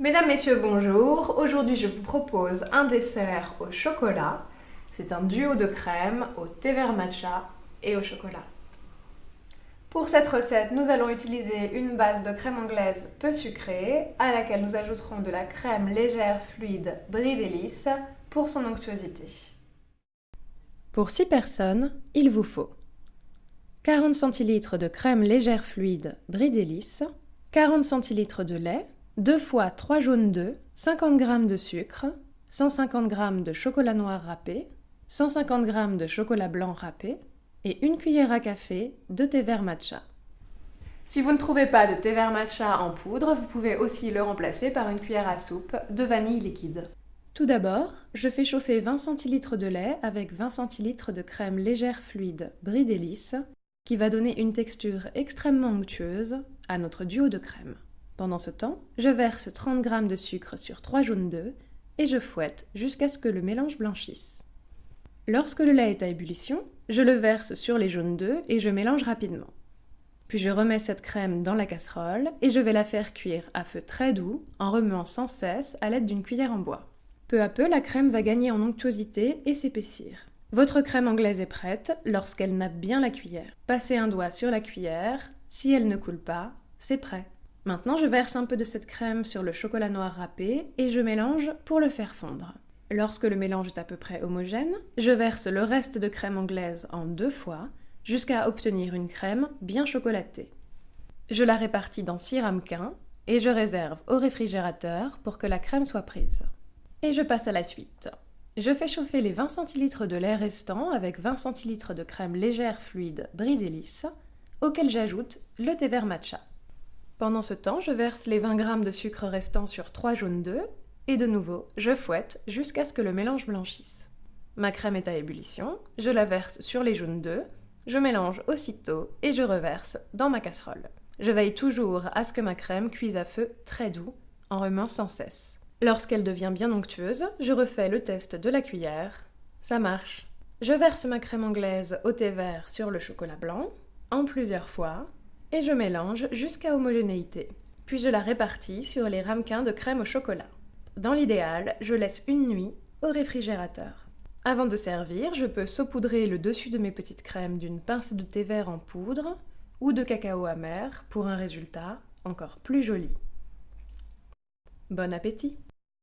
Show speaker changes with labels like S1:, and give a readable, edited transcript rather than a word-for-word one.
S1: Mesdames, Messieurs, bonjour. Aujourd'hui, je vous propose un dessert au chocolat. C'est un duo de crème au thé vert matcha et au chocolat. Pour cette recette, nous allons utiliser une base de crème anglaise peu sucrée à laquelle nous ajouterons de la crème légère fluide Brie Délice pour son onctuosité. Pour 6 personnes, il vous faut 40 cl de crème légère fluide Brie Délice, 40 cl de lait, 2 fois 3 jaunes d'œufs, 50 g de sucre, 150 g de chocolat noir râpé, 150 g de chocolat blanc râpé et une cuillère à café de thé vert matcha. Si vous ne trouvez pas de thé vert matcha en poudre, vous pouvez aussi le remplacer par une cuillère à soupe de vanille liquide. Tout d'abord, je fais chauffer 20 cl de lait avec 20 cl de crème légère fluide Brie Délice qui va donner une texture extrêmement onctueuse à notre duo de crème. Pendant ce temps, je verse 30 g de sucre sur 3 jaunes d'œufs et je fouette jusqu'à ce que le mélange blanchisse. Lorsque le lait est à ébullition, je le verse sur les jaunes d'œufs et je mélange rapidement. Puis je remets cette crème dans la casserole et je vais la faire cuire à feu très doux en remuant sans cesse à l'aide d'une cuillère en bois. Peu à peu, la crème va gagner en onctuosité et s'épaissir. Votre crème anglaise est prête lorsqu'elle nappe bien la cuillère. Passez un doigt sur la cuillère, si elle ne coule pas, c'est prêt. Maintenant, je verse un peu de cette crème sur le chocolat noir râpé et je mélange pour le faire fondre. Lorsque le mélange est à peu près homogène, je verse le reste de crème anglaise en 2 fois jusqu'à obtenir une crème bien chocolatée. Je la répartis dans 6 ramequins et je réserve au réfrigérateur pour que la crème soit prise. Et je passe à la suite. Je fais chauffer les 20 cl de lait restants avec 20 cl de crème légère fluide Brie Délice, auquel j'ajoute le thé vert matcha. Pendant ce temps, je verse les 20 g de sucre restants sur 3 jaunes d'œufs et de nouveau, je fouette jusqu'à ce que le mélange blanchisse. Ma crème est à ébullition, je la verse sur les jaunes d'œufs, je mélange aussitôt et je reverse dans ma casserole. Je veille toujours à ce que ma crème cuise à feu très doux en remuant sans cesse. Lorsqu'elle devient bien onctueuse, je refais le test de la cuillère. Ça marche. Je verse ma crème anglaise au thé vert sur le chocolat blanc, en plusieurs fois, et je mélange jusqu'à homogénéité. Puis je la répartis sur les ramequins de crème au chocolat. Dans l'idéal, je laisse une nuit au réfrigérateur. Avant de servir, je peux saupoudrer le dessus de mes petites crèmes d'une pincée de thé vert en poudre ou de cacao amer pour un résultat encore plus joli. Bon appétit!